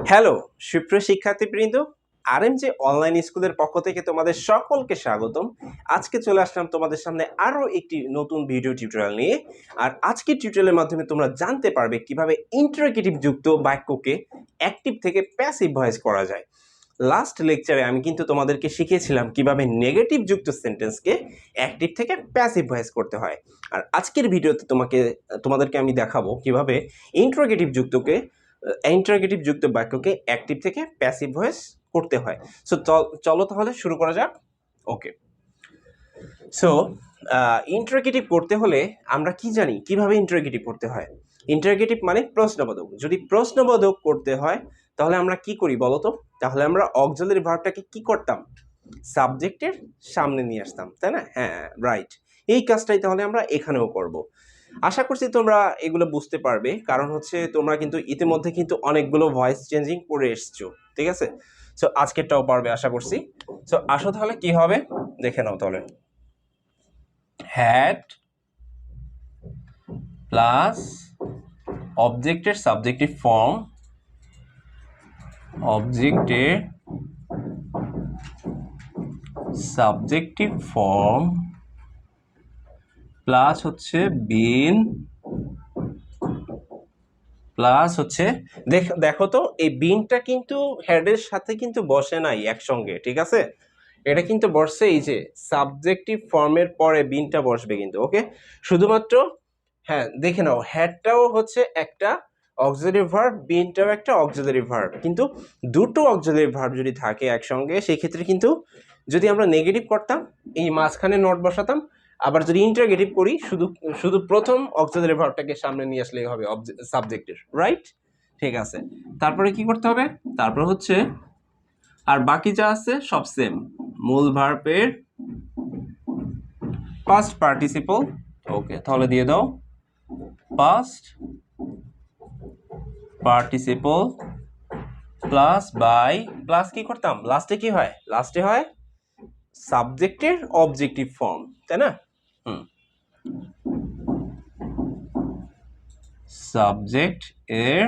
Hello সুপ্রিয় শিক্ষার্থীবৃন্দ, আরএমজে online স্কুলের পক্ষ থেকে তোমাদের সকলকে স্বাগতম। আজকে চলে আসলাম তোমাদের সামনে আরো একটি নতুন ভিডিও টিউটোরিয়াল নিয়ে। আর আজকের টিউটোরিয়ালের মাধ্যমে তোমরা জানতে পারবে কিভাবে ইন্টারোগেটিভ যুক্ত বাক্যকে অ্যাক্টিভ থেকে প্যাসিভ ভয়েস করা যায়। লাস্ট লেকচারে আমি কিন্তু তোমাদেরকে শিখিয়েছিলাম কিভাবে নেগেটিভ যুক্ত সেন্টেন্সকে অ্যাক্টিভ থেকে প্যাসিভ ভয়েস করতে হয়। আর আজকের ভিডিওতে তোমাদেরকে আমি দেখাবো কিভাবে ইন্টারোগেটিভ যুক্ত বাক্যকে অ্যাক্টিভ থেকে প্যাসিভ ভয়েস করতে হয়। সো চলো তাহলে শুরু করা যাক। ওকে, সো ইন্টারোগেটিভ করতে হলে আমরা কি জানি কিভাবে ইন্টারোগেটিভ করতে হয়। ইন্টারোগেটিভ মানে প্রশ্নবোধক। যদি প্রশ্নবোধক করতে হয় তাহলে আমরা কি করি বলতো? তাহলে আমরা অক্সিলারি ভার্বটাকে কি করতাম? সাবজেক্টের সামনে নিয়ে আসতাম, তাই না? হ্যাঁ, রাইট। এই কাজটাই তাহলে আমরা এখানেও করব। আশা করছি তোমরা এগুলো বুঝতে পারবে, কারণ হচ্ছে তোমরা কিন্তু ইতিমধ্যে কিন্তু অনেকগুলো ভয়েস চেঞ্জিং করে এসছো, ঠিক আছে? সো আজকেরটাও পারবে আশা করছি। সো আসো তাহলে কি হবে দেখে নাও তাহলে। হ্যাড প্লাস অবজেক্টের সাবজেক্টিভ ফর্ম, অবজেক্টের সাবজেক্টিভ ফর্ম প্লাস হচ্ছে বিন প্লাস হচ্ছে দেখো তো এই বিনটা কিন্তু হেডের সাথে কিন্তু বসে নাই একসঙ্গে, ঠিক আছে? এটা কিন্তু বসছে এই যে সাবজেক্টিভ ফর্মের পরে বিনটা বসবে কিন্তু। ওকে, শুধুমাত্র হ্যাঁ দেখে নাও, হেডটাও হচ্ছে একটা অক্সিলারি ভার্ব, বিনটাও একটা অক্সিলারি ভার্ব, কিন্তু দুটো অক্সিলারি ভার্ব যদি থাকে একসঙ্গে সেই ক্ষেত্রে কিন্তু যদি আমরা নেগেটিভ করতাম এই মাঝখানে নট বসাতাম, আবার যদি ইন্টারোগেটিভ করি শুধু শুধু প্রথম অক্সিলারি ভার্বটাকে সামনে নিয়ে আসলেই হবে সাবজেক্টের, রাইট? ঠিক আছে, তারপরে কি করতে হবে? তারপর হচ্ছে আর বাকি যা আছে সব সেম। মূল ভার্বের পাস্ট পার্টিসিপল, ওকে তাহলে দিয়ে দাও past participle plus by, plus কি করতাম লাস্টে? কি হয় লাস্টে? হয় সাবজেক্টের অবজেক্টিভ ফর্ম, তাই না? সাবজেক্ট এর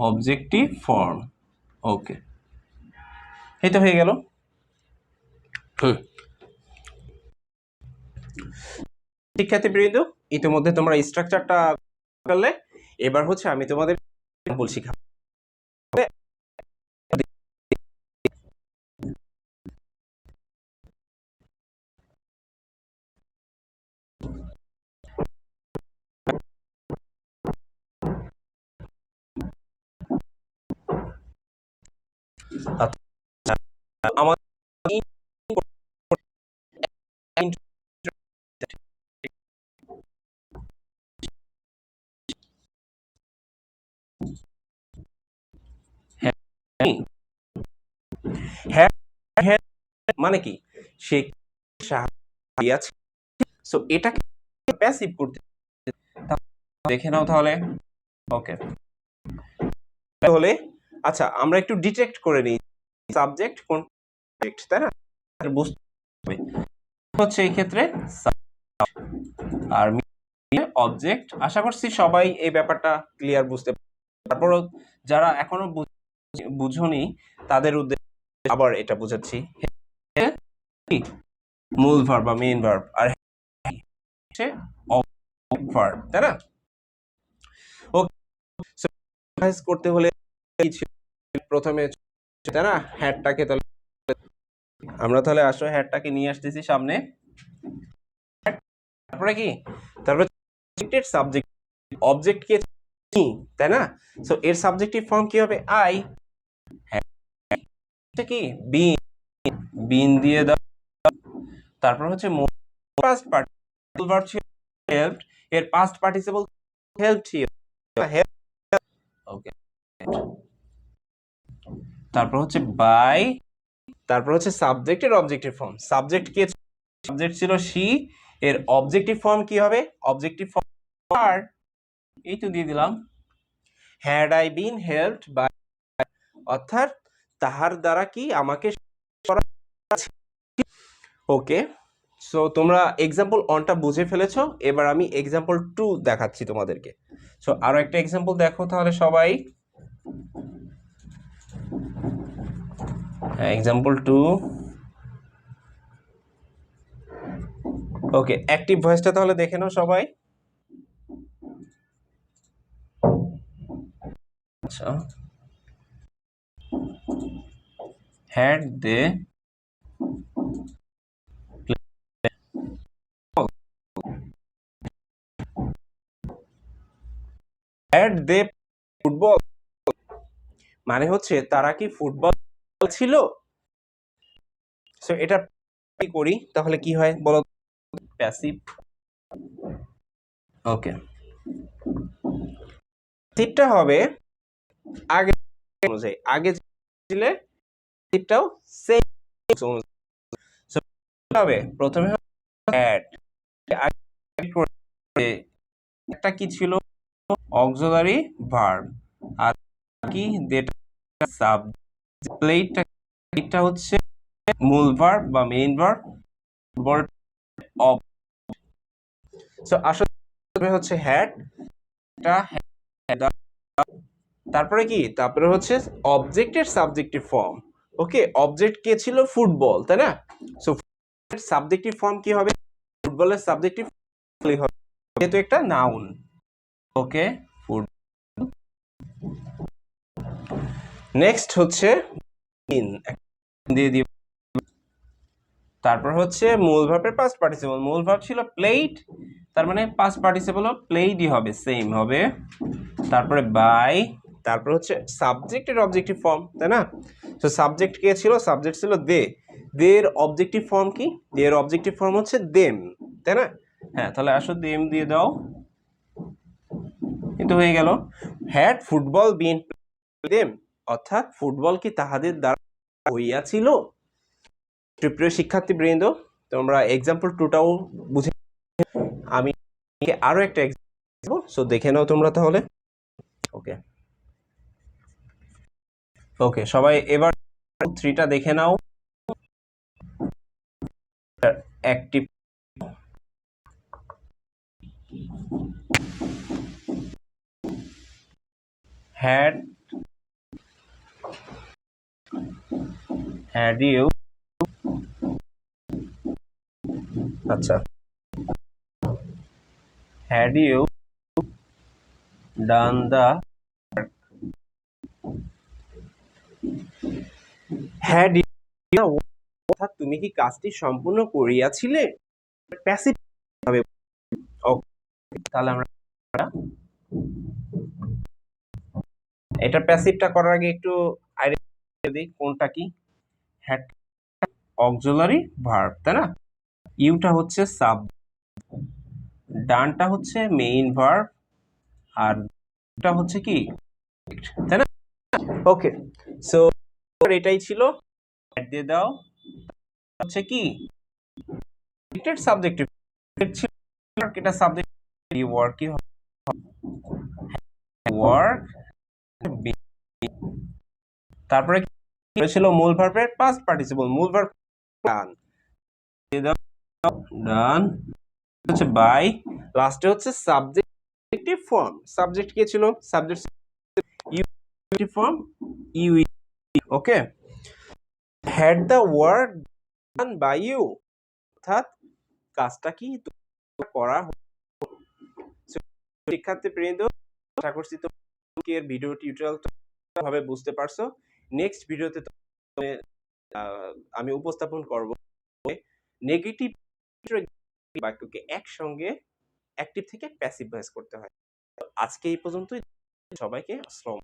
অবজেক্টিভ ফর্ম, ওকে এই তো হয়ে গেল। শিক্ষার্থীবৃন্দ, ইতিমধ্যে তোমরা স্ট্রাকচারটা করলে, এবার হচ্ছে আমি তোমাদের শিখাবো। আমার মানে কি সে সাহায্য আছে, সো এটাকে প্যাসিভ করতে দেখে নাও তাহলে। ওকে, তাহলে আচ্ছা আমরা একটু ডিটেক্ট করে নিই সাবজেক্ট কোন সাবজেক্ট, তাই না? বুঝতে হবে হচ্ছে এই ক্ষেত্রে আর অবজেক্ট। আশা করছি সবাই এই ব্যাপারটা ক্লিয়ার বুঝতে পারবে। তারপরও যারা এখনো বুঝোনি তাদের উদ্দেশ্যে আবার এটা বুঝাচ্ছি। মূল ভার্ব বা মেইন ভার্ব, আর হচ্ছে অবজেক্ট ভার্ব, তাই না? ওকে, সাইজ করতে হলে প্রথমে, তাই না, হ্যাডটাকে তাহলে আমরা তাহলে আসো হ্যাডটাকে নিয়ে আসতেছি সামনে। তারপরে কি? তারপরে সাবজেক্ট, অবজেক্ট কে, তাই না? সো এর সাবজেক্টিভ ফর্ম কি হবে? আই। কি বিন, বিন দিয়ে দাও। তারপর হচ্ছে পাস্ট পার্টিসিপল ভার্ব ছিল হেল্পড, এর পাস্ট পার্টিসিপল হেল্পড ছিল, ওকে। তারপর হচ্ছে বাই, তারপর হচ্ছে সাবজেক্টের অবজেক্টিভ ফর্ম। সাবজেক্ট কে? সাবজেক্ট ছিল শি, এর অবজেক্টিভ ফর্ম কি হবে? অবজেক্টিভ ফর্ম আর এই তো দিয়ে দিলাম had I been helped by, অর্থাৎ তাহার দ্বারা কি আমাকে, ওকে। সো তোমরা এক্সাম্পল 1টা বুঝে ফেলেছো, এবার আমি এক্সাম্পল 2 দেখাচ্ছি তোমাদেরকে। সো আরো একটা এক্সাম্পল দেখো তাহলে সবাই। এক্সাম্পল 2। ওকে, অ্যাক্টিভ ভয়েসটা তাহলে দেখে নাও সবাই। আচ্ছা, হ্যাড দে ফুটবল, মানে হচ্ছে তারা কি ফুটবল ছিল। সো এটা কি করি তাহলে কি হয় বলো, প্যাসিভ। ওকে, প্যাসিভটা হবে আগে অনুযায়ী, আগে ছিলে প্যাসিভটাও সেম হবে। প্রথমে হ্যাড, একটা কি ছিল অক্সিলারি ভার্ব, আর কি যেটা সাবজেক্ট, এটা হচ্ছে মূল ভার্ব বা main verb, verb of. So আসলে হচ্ছে হ্যাড, এটা তারপরে কি, তারপরে হচ্ছে অবজেক্টের সাবজেক্টিভ ফর্ম। ওকে, অবজেক্ট কে ছিল ফুটবল, তাই না? সো সাবজেক্টিভ ফর্ম কি হবে, ফুটবলের সাবজেক্টিভ হবে যেহেতু একটা নাউন। ওকে, নেক্সট হচ্ছে ইন দিয়ে দিব। তারপর হচ্ছে মূল ভার্বের পাস্ট পার্টিসিপল, মূল ভার্ব ছিল প্লেইড, তার মানে পাস্ট পার্টিসিপল প্লেইডই হবে, সেম হবে। তারপরে বাই, তারপর হচ্ছে সাবজেক্টের অবজেক্টিভ ফর্ম, তাই না? তো সাবজেক্ট কে ছিল, সাবজেক্ট ছিল দে, দের অবজেক্টিভ ফর্ম কি, দের অবজেক্টিভ ফর্ম হচ্ছে দেম, তাই না? হ্যাঁ, তাহলে আসো দেম দিয়ে দাও, কিন্তু হয়ে গেল। হ্যাড ফুটবল বিন দেম, অর্থাৎ ফুটবল কি তাহাদের দ্বারা হইয়াছিল। প্রিয় শিক্ষার্থী বৃন্দ, তোমরা এক্সাম্পল 2টাও বুঝে, আমি আরো একটা এক্সাম্পল সো দেখে নাও তোমরা তাহলে। ওকে, ওকে সবাই এবার 3টা দেখে নাও। অ্যাক্টিভ হ্যাড, হ্যাড ইউ, আচ্ছা, had you done the, had you, অর্থাৎ তুমি কি কাজটি সম্পূর্ণ করিয়াছিলে, প্যাসিভ হবে। তাহলে আমরা এটা প্যাসিভটা করার আগে একটু আইডিয়া দিই কোনটা কি। হ্যাড অক্সিলারি ভার্ব, তাই না? ইউটা হচ্ছে সাব, ডানটা হচ্ছে মেইন ভার্ব, আর এটা হচ্ছে কি, তাই না? ওকে, সো এটাই ছিল, অ্যাড দিয়ে দাও, হচ্ছে কি সাবজেক্টিভ ছিল, এটা সাবজেক্ট ওয়ার্ক কি ওয়ার্ক, তারপরে কি ছিল মূল ভার্বের পাস্ট পার্টিসিপল, মূল ভার্ব ডান দিয়ে দাও, ডান হচ্ছে বাই, লাস্টে হচ্ছে সাবজেক্টিভ ফর্ম, সাবজেক্ট কে ছিল, subject you form you. Okay, had the work done by you, অর্থাৎ কাজটা কি করা। শিক্ষার্থী বৃন্দ, আশা করছি তোমরা এর ভিডিও টিউটোরিয়াল ভাবে বুঝতে পারছো। নেক্সট ভিডিওতে আমি উপস্থাপন করব নেগেটিভ বাক্যকে একসঙ্গে অ্যাক্টিভ থেকে প্যাসিভ ভয়েস করতে হয়। আজকে এই পর্যন্তই, সবাইকে আসসালাম।